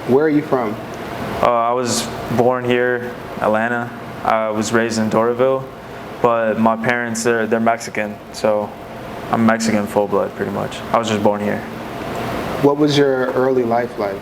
Where are you from? I was born here, Atlanta. I was raised in Doraville, but my parents, they're Mexican, so I'm Mexican full blood pretty much. I was just born here. What was your early life like?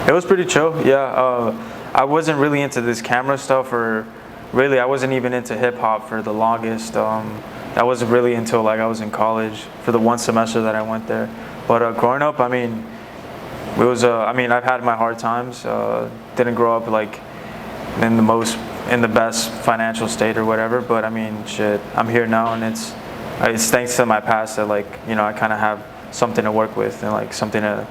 It was pretty chill, yeah. I wasn't really into this camera stuff, or really I wasn't even into hip hop for the longest. That wasn't really until like I was in college for the one semester that I went there. But growing up, I mean, it was. I mean, I've had my hard times. Didn't grow up like in the best financial state or whatever. But I mean, shit, I'm here now, and it's thanks to my past that like I kind of have something to work with and like something to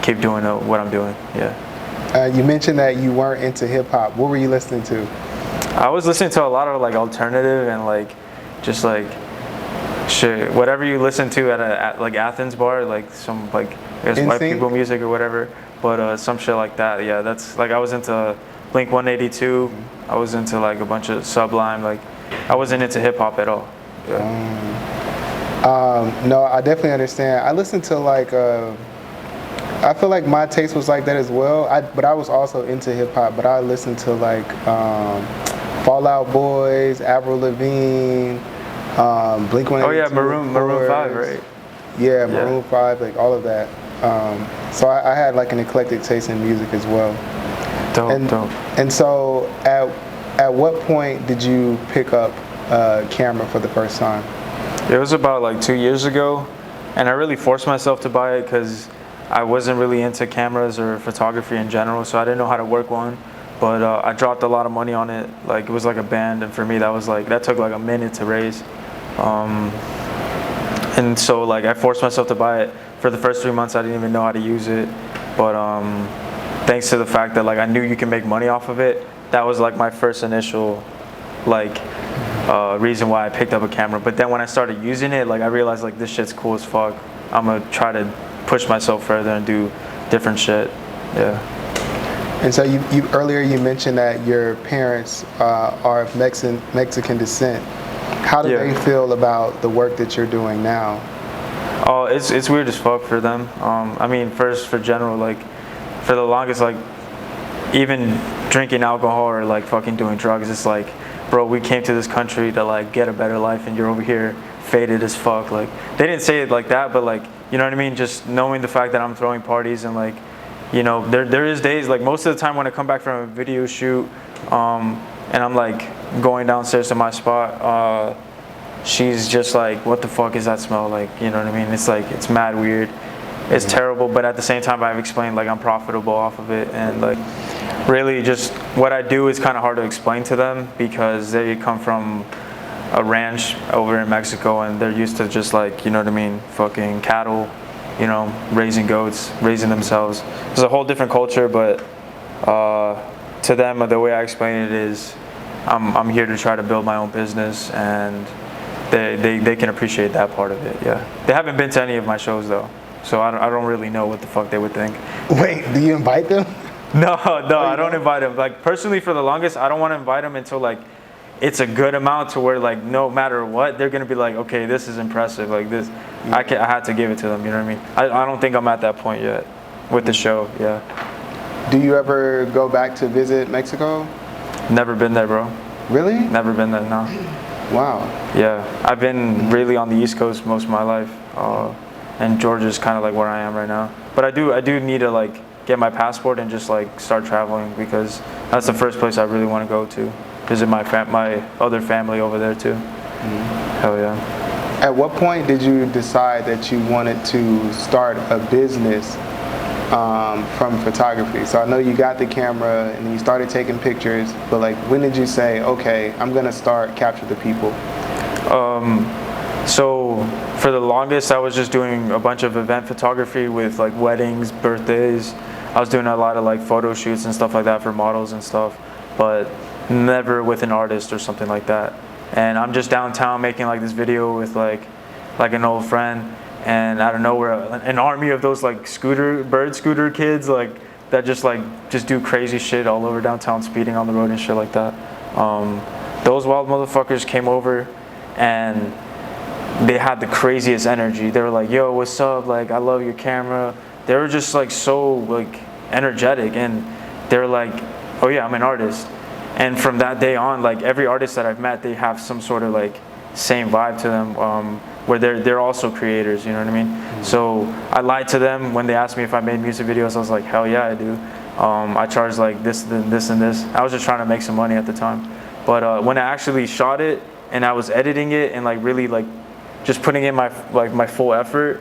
keep doing what I'm doing. Yeah. You mentioned that you weren't into hip hop. What were you listening to? I was listening to a lot of like alternative and like just like shit, whatever you listen to at like Athens bar, like some like I guess white people music or whatever. But some shit like that. Yeah, that's like I was into Blink 182. I was into like a bunch of Sublime. Like I wasn't into hip hop at all. Yeah. No, I definitely understand. I listened to like. I feel like my taste was like that as well. But I was also into hip hop. But I listened to like Fall Out Boys, Avril Lavigne, Blink 182. Oh yeah, Maroon 5, right? Yeah, Maroon 5, like all of that. So I had like an eclectic taste in music as well. Dope. And so at what point did you pick up a camera for the first time? It was about like 2 years ago, and I really forced myself to buy it because I wasn't really into cameras or photography in general, so I didn't know how to work one. But I dropped a lot of money on it. Like it was like a band, and for me that took like a minute to raise. And so like I forced myself to buy it. For the first 3 months I didn't even know how to use it, but thanks to the fact that like I knew you can make money off of it, that was like my first initial like reason why I picked up a camera. But then when I started using it, like I realized like this shit's cool as fuck. I'm gonna try to push myself further and do different shit. Yeah. And so you earlier you mentioned that your parents are of Mexican descent. How do they feel about the work that you're doing now? Oh, it's weird as fuck for them. I mean, first for general, like for the longest, like even drinking alcohol or like fucking doing drugs, it's like, bro, we came to this country to like get a better life, and you're over here faded as fuck. Like they didn't say it like that, but like you know what I mean. Just knowing the fact that I'm throwing parties and like, there is days like most of the time when I come back from a video shoot, and I'm like going downstairs to my spot. She's just like, what the fuck is that smell? Like, you know what I mean? It's like, it's mad weird. It's terrible, but at the same time, I've explained like I'm profitable off of it, and like really just what I do is kind of hard to explain to them because they come from a ranch over in Mexico and they're used to just like, you know what I mean, fucking cattle, raising goats, raising themselves. It's a whole different culture, but to them, the way I explain it is I'm here to try to build my own business, and they can appreciate that part of it. Yeah, they haven't been to any of my shows though, so I don't really know what the fuck they would think. Wait, do you invite them? No, I don't invite them. Like personally, for the longest, I don't want to invite them until like it's a good amount to where like no matter what, they're gonna be like, okay, this is impressive. Like this, I had to give it to them. You know what I mean? I don't think I'm at that point yet with the show. Yeah. Do you ever go back to visit Mexico? Never been there, bro. Really? Never been there. No. Wow. Yeah, I've been really on the East Coast most of my life, and Georgia's kind of like where I am right now. But I do need to like get my passport and just like start traveling because that's the first place I really want to go to. Visit my other family over there too. Hell yeah. At what point did you decide that you wanted to start a business from photography? So I know you got the camera and you started taking pictures, but like when did you say, okay, I'm gonna start capture the people? So for the longest I was just doing a bunch of event photography with like weddings, birthdays. I was doing a lot of like photo shoots and stuff like that for models and stuff, but never with an artist or something like that. And I'm just downtown making like this video with like an old friend, and out of nowhere an army of those like bird scooter kids like that just do crazy shit all over downtown, speeding on the road and shit like that. Those wild motherfuckers came over and they had the craziest energy. They were like, yo, what's up, like I love your camera. They were just like so like energetic, and they're like, oh yeah, I'm an artist. And from that day on, like every artist that I've met, they have some sort of like same vibe to them, where they're also creators, you know what I mean? Mm-hmm. So I lied to them when they asked me if I made music videos. I was like, hell yeah, I do. I charge like this, this, and this. I was just trying to make some money at the time. But when I actually shot it and I was editing it and like really like just putting in my full effort,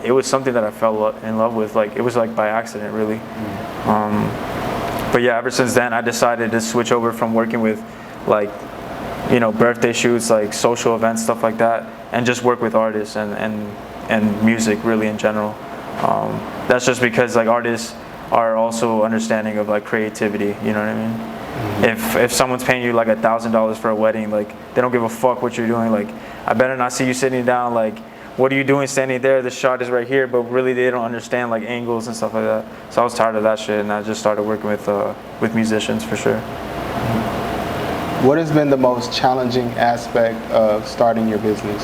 it was something that I fell in love with. Like it was like by accident, really. But yeah, ever since then, I decided to switch over from working with like, you know, birthday shoots, like social events, stuff like that, and just work with artists and music really in general. That's just because like artists are also understanding of like creativity, you know what I mean? Mm-hmm. If someone's paying you like $1,000 for a wedding, like they don't give a fuck what you're doing. Like I better not see you sitting down like, what are you doing standing there? The shot is right here, but really they don't understand like angles and stuff like that. So I was tired of that shit, and I just started working with musicians for sure. What has been the most challenging aspect of starting your business?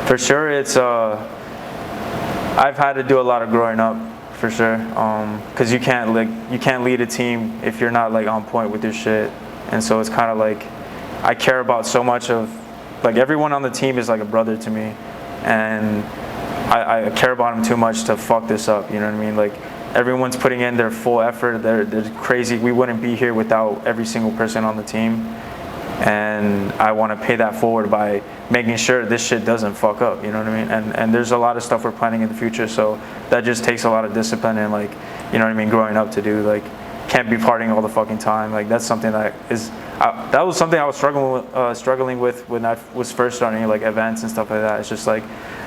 For sure, it's I've had to do a lot of growing up, for sure. Cause you can't lead a team if you're not like on point with your shit, and so it's kind of like I care about so much of. Like everyone on the team is like a brother to me, and I care about them too much to fuck this up, you know what I mean? Like everyone's putting in their full effort, they're crazy. We wouldn't be here without every single person on the team, and I want to pay that forward by making sure this shit doesn't fuck up, you know what I mean? And there's a lot of stuff we're planning in the future, so that just takes a lot of discipline and like, you know what I mean, growing up to do. Like can't be partying all the fucking time. Like that's something that is that was something I was struggling with when I was first starting like events and stuff like that. It's just like,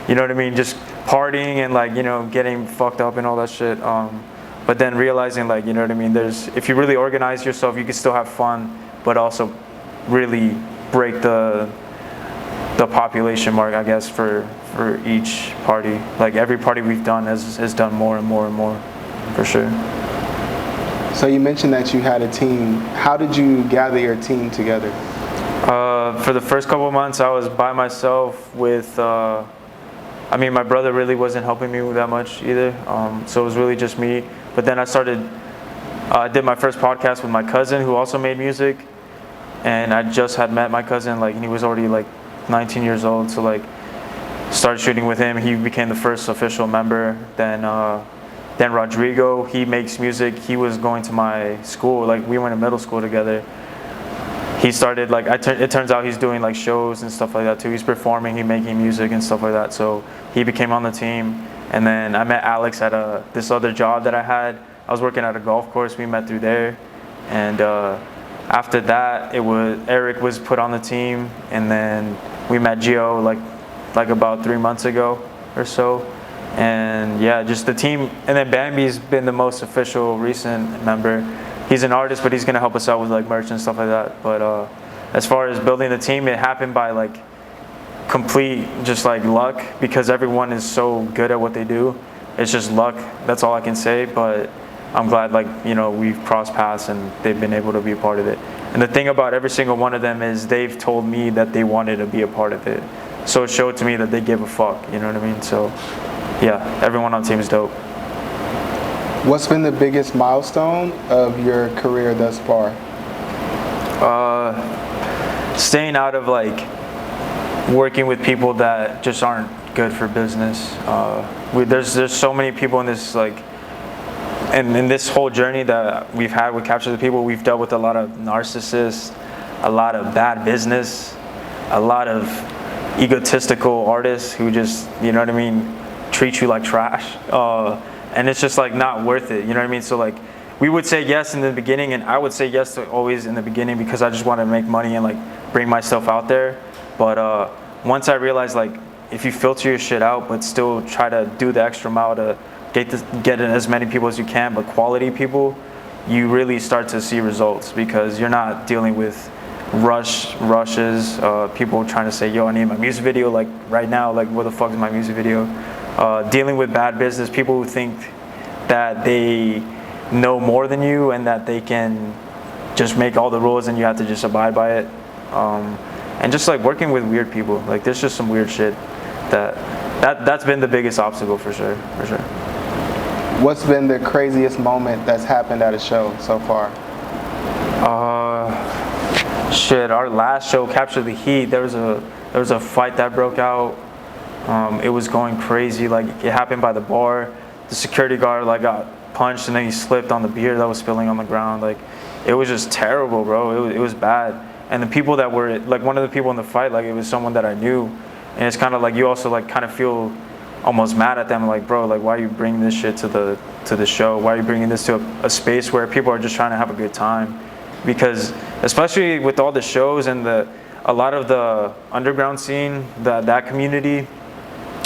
you know what I mean, just partying and like, you know, getting fucked up and all that shit. But then realizing like, you know what I mean, if you really organize yourself, you can still have fun, but also really break the population mark, I guess, for each party. Like every party we've done has done more and more and more, for sure. So you mentioned that you had a team. How did you gather your team together? For the first couple of months, I was by myself with, I mean, my brother really wasn't helping me that much either. So it was really just me. But then I did my first podcast with my cousin who also made music. And I just had met my cousin, like, and he was already like 19 years old. So like, started shooting with him. He became the first official member. Then Rodrigo, he makes music. He was going to my school. Like we went to middle school together. He started like, it turns out he's doing like shows and stuff like that too. He's performing, he's making music and stuff like that. So he became on the team. And then I met Alex at this other job that I had. I was working at a golf course. We met through there. And after that, Eric was put on the team. And then we met Gio like about 3 months ago or so. And yeah, just the team. And then Bambi's been the most official recent member. He's an artist, but he's gonna help us out with like merch and stuff like that. But as far as building the team, it happened by like complete just like luck, because everyone is so good at what they do. It's just luck. That's all I can say. But I'm glad, like, you know, we've crossed paths and they've been able to be a part of it. And the thing about every single one of them is they've told me that they wanted to be a part of it. So it showed to me that they give a fuck. You know what I mean? So yeah, everyone on the team is dope. What's been the biggest milestone of your career thus far? Staying out of like working with people that just aren't good for business. There's so many people in this like, and in this whole journey that we've had with Capture the People, we've dealt with a lot of narcissists, a lot of bad business, a lot of egotistical artists who just, you know what I mean, treat you like trash. And it's just like not worth it, you know what I mean? So like we would say yes in the beginning, and I would say yes to always in the beginning because I just want to make money and like bring myself out there. But once I realized like if you filter your shit out but still try to do the extra mile to get as many people as you can, but quality people, you really start to see results because you're not dealing with rushes, people trying to say, yo, I need my music video like right now, like where the fuck is my music video? Dealing with bad business, people who think that they know more than you and that they can just make all the rules and you have to just abide by it. And just like working with weird people, like there's just some weird shit that's been the biggest obstacle for sure. What's been the craziest moment that's happened at a show so far? Shit, our last show, Capture the Heat, there was a fight that broke out. It was going crazy. Like, it happened by the bar. The security guard like got punched and then he slipped on the beer that was spilling on the ground. Like, it was just terrible, bro. It was bad. And the people that were like, one of the people in the fight, like, it was someone that I knew. And it's kind of like, you also like kind of feel almost mad at them, like, bro, like, why are you bringing this shit to the show? Why are you bringing this to a space where people are just trying to have a good time? Because especially with all the shows and a lot of the underground scene, that community,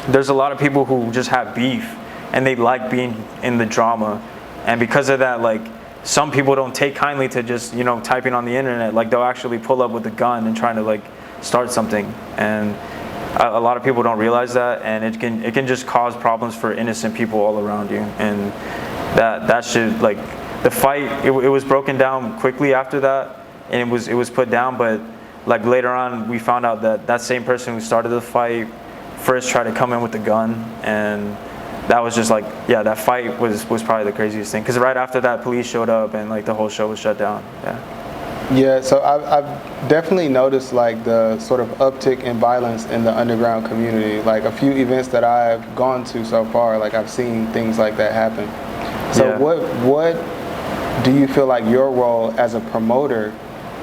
there's a lot of people who just have beef and they like being in the drama. And because of that, like, some people don't take kindly to just, you know, typing on the internet. Like, they'll actually pull up with a gun and trying to like start something. And a lot of people don't realize that, and it can just cause problems for innocent people all around you. And that should, like, the fight, it was broken down quickly after that, and it was put down. But like later on, we found out that same person who started the fight first tried to come in with a gun, and that was just like, yeah, that fight was probably the craziest thing. Because right after that, police showed up, and like the whole show was shut down. Yeah, so I've definitely noticed like the sort of uptick in violence in the underground community. Like a few events that I've gone to so far, like I've seen things like that happen. So Yeah. what do you feel like your role as a promoter,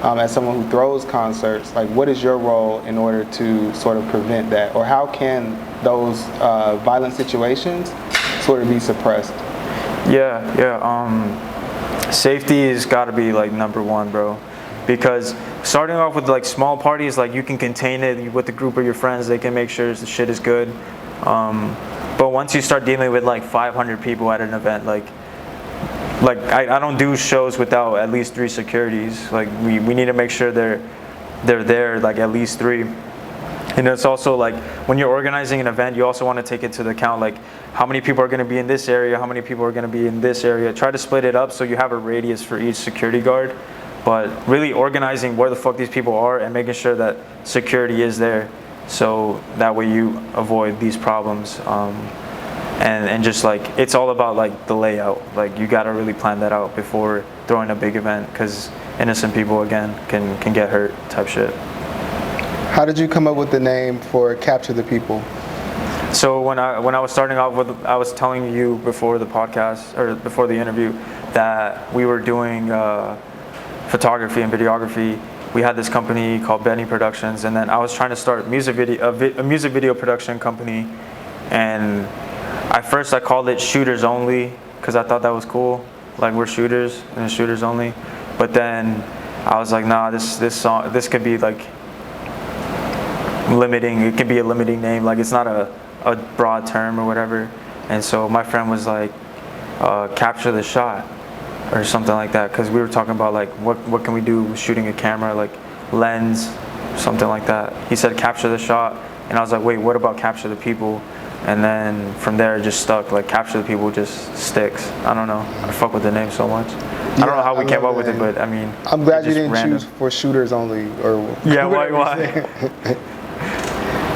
as someone who throws concerts, like what is your role in order to sort of prevent that? Or how can those violent situations sort of be suppressed? Safety has got to be like number one, bro. Because starting off with like small parties, like you can contain it with a group of your friends. They can make sure the shit is good. But once you start dealing with like 500 people at an event, like I don't do shows without at least 3 securities. Like we need to make sure they're there, like at least 3. And it's also like when you're organizing an event, you also want to take into account like how many people are going to be in this area, how many people are going to be in this area. Try to split it up so you have a radius for each security guard. But really organizing where the fuck these people are and making sure that security is there, so that way you avoid these problems. And just like, it's all about like the layout. Like you got to really plan that out before throwing a big event, because innocent people again can get hurt type shit. How did you come up with the name for Capture the People? So when I was starting off with, I was telling you before the podcast or before the interview that we were doing photography and videography. We had this company called Beni Productions, and then I was trying to start a music video production company. And at first I called it Shooters Only because I thought that was cool. Like, we're shooters and it's shooters only. But then I was like, nah, this could be like limiting. It can be a limiting name. Like, it's not a broad term or whatever. And so my friend was like, Capture the Shot or something like that, because we were talking about like what can we do with shooting a camera, like lens, something like that. He said Capture the Shot, and I was like, wait, what about Capture the People? And then from there it just stuck. Like, Capture the People just sticks. I don't know, I fuck with the name so much. I don't know how we came up with it, but I mean, I'm glad you didn't choose for Shooters Only, or yeah, why?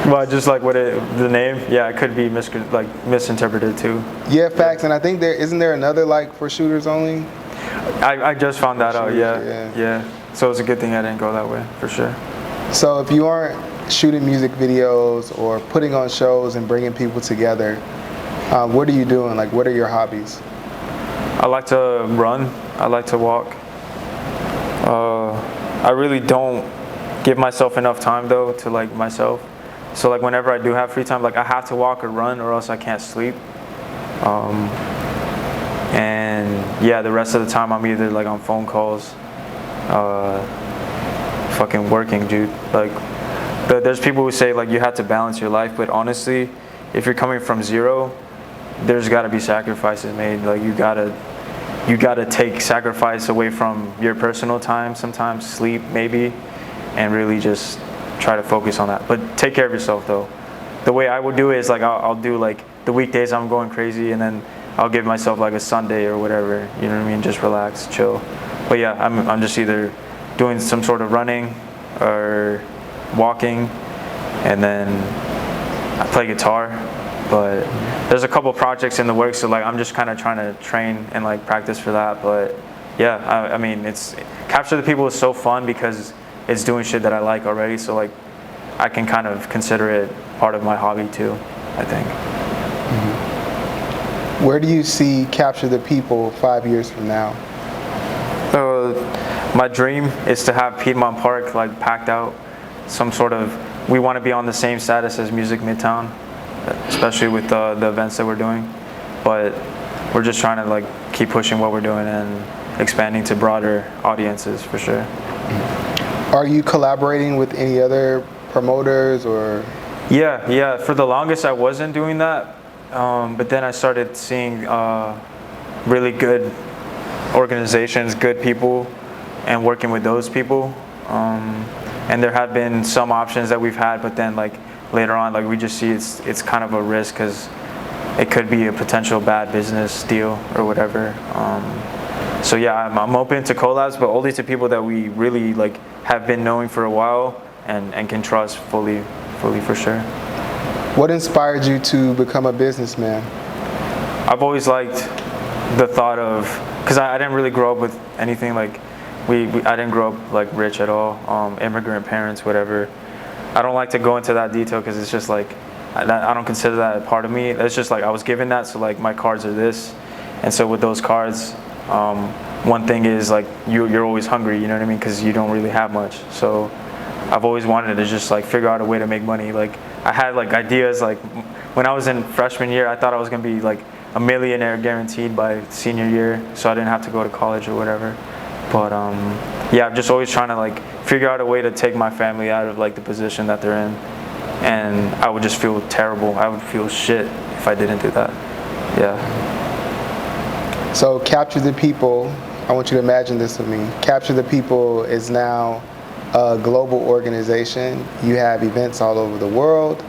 Well, just like the name, yeah, it could be misinterpreted too. Yeah, facts. And I think isn't there another like for Shooters Only? I just found that out. Yeah. So it's a good thing I didn't go that way, for sure. So if you aren't shooting music videos or putting on shows and bringing people together, what are you doing? Like, what are your hobbies? I like to run. I like to walk. I really don't give myself enough time though to like myself. So like whenever I do have free time, like I have to walk or run or else I can't sleep. And yeah, the rest of the time I'm either like on phone calls, fucking working, dude. Like there's people who say like you have to balance your life, but honestly, if you're coming from zero, there's got to be sacrifices made. Like you gotta take sacrifice away from your personal time, sometimes sleep maybe, and really just try to focus on that. But take care of yourself though. The way I would do it is like I'll do like the weekdays I'm going crazy, and then I'll give myself like a Sunday or whatever, you know what I mean? Just relax, chill. But yeah, I'm just either doing some sort of running or walking, and then I play guitar. But there's a couple projects in the works, so like I'm just kind of trying to train and like practice for that. But yeah, I mean, it's Capture the People is so fun because it's doing shit that I like already. So like I can kind of consider it part of my hobby too, I think. Where do you see Capture the People 5 years from now? My dream is to have Piedmont Park like packed out. Some sort of, we want to be on the same status as Music Midtown, especially with the events that we're doing. But we're just trying to like keep pushing what we're doing and expanding to broader audiences for sure. Are you collaborating with any other promoters or? Yeah. For the longest I wasn't doing that, but then I started seeing really good organizations, good people, and working with those people. And there have been some options that we've had, but then like later on, like we just see it's kind of a risk because it could be a potential bad business deal or whatever. So yeah, I'm open to collabs, but only to people that we really like have been knowing for a while and can trust fully for sure. What inspired you to become a businessman? I've always liked the thought of, because I didn't really grow up with anything like, I didn't grow up like rich at all, immigrant parents, whatever. I don't like to go into that detail because it's just like, I don't consider that a part of me. It's just like I was given that, so like my cards are this. And so with those cards, one thing is like you're always hungry, you know what I mean? Because you don't really have much. So I've always wanted to just like figure out a way to make money. Like I had like ideas, like when I was in freshman year, I thought I was gonna be like a millionaire guaranteed by senior year, so I didn't have to go to college or whatever. But yeah, I'm just always trying to like figure out a way to take my family out of like the position that they're in, and I would just feel terrible. I would feel shit if I didn't do that. Yeah. So Capture the People, I want you to imagine this with me. Capture the People is now a global organization. You have events all over the world.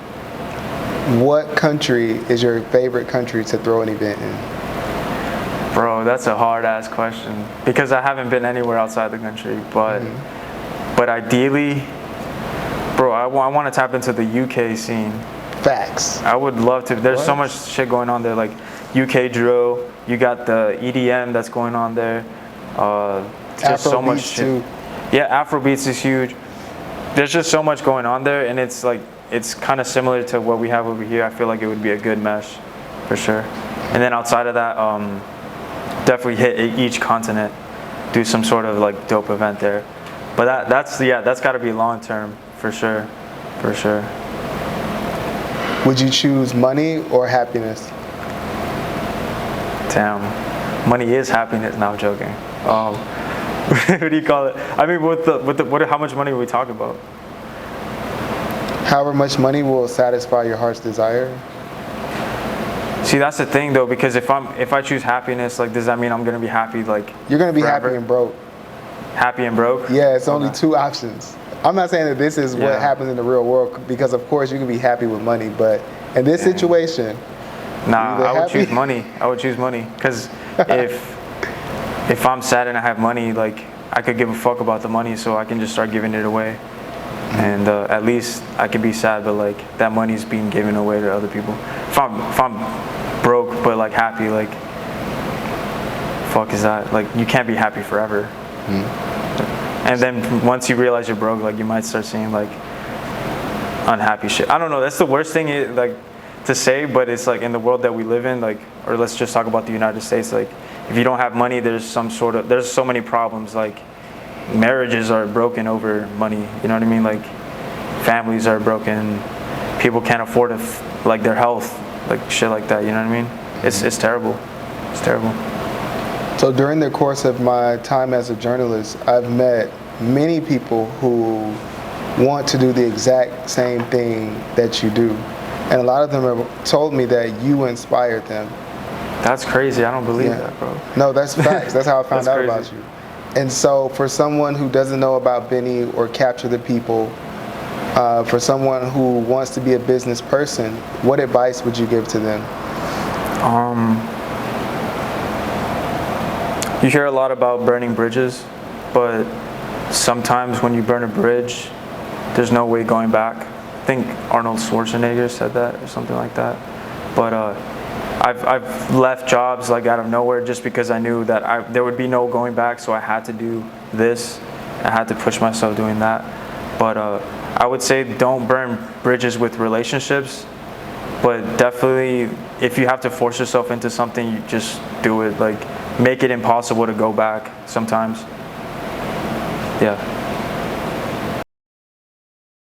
What country is your favorite country to throw an event in? Bro, that's a hard ass question because I haven't been anywhere outside the country, but but ideally, bro, I want to tap into the UK scene. Facts. I would love to. There's so much shit going on there, like UK drill. You got the EDM that's going on there. Just so much shit. Too. Yeah, Afrobeats is huge. There's just so much going on there, and it's like it's kind of similar to what we have over here. I feel like it would be a good mesh, for sure. And then outside of that, definitely hit each continent, do some sort of like dope event there. But that's got to be long term, for sure. Would you choose money or happiness? Damn, money is happiness. No, I'm joking. What do you call it? I mean, how much money are we talking about? However much money will satisfy your heart's desire. See, that's the thing though, because if I choose happiness, like, does that mean I'm gonna be happy like You're gonna be forever? happy and broke. Happy and broke? Yeah, it's only two options. I'm not saying that this is what happens in the real world, because of course you can be happy with money, but in this situation, nah, I would choose money. I would choose money, because if I'm sad and I have money, like I could give a fuck about the money, so I can just start giving it away, and at least I could be sad, but like that money's being given away to other people. If I'm broke but like happy, like fuck is that? Like you can't be happy forever. And then once you realize you're broke, like you might start seeing like unhappy shit. I don't know. That's the worst thing like to say, but it's like in the world that we live in, like, or let's just talk about the United States. Like, if you don't have money, there's so many problems. Like, marriages are broken over money. You know what I mean? Like, families are broken. People can't afford like their health, like shit like that. You know what I mean? It's terrible. It's terrible. So during the course of my time as a journalist, I've met many people who want to do the exact same thing that you do. And a lot of them have told me that you inspired them. That's crazy. I don't believe that, bro. No, that's facts. That's how I found out crazy. about you. And so for someone who doesn't know about Beni or Capture the People, for someone who wants to be a business person, what advice would you give to them? You hear a lot about burning bridges, but sometimes when you burn a bridge, there's no way going back. I think Arnold Schwarzenegger said that or something like that. But I've left jobs like out of nowhere just because I knew that there would be no going back, so I had to do this. I had to push myself doing that. But I would say don't burn bridges with relationships, but definitely if you have to force yourself into something, you just do it. Like, make it impossible to go back sometimes. Yeah.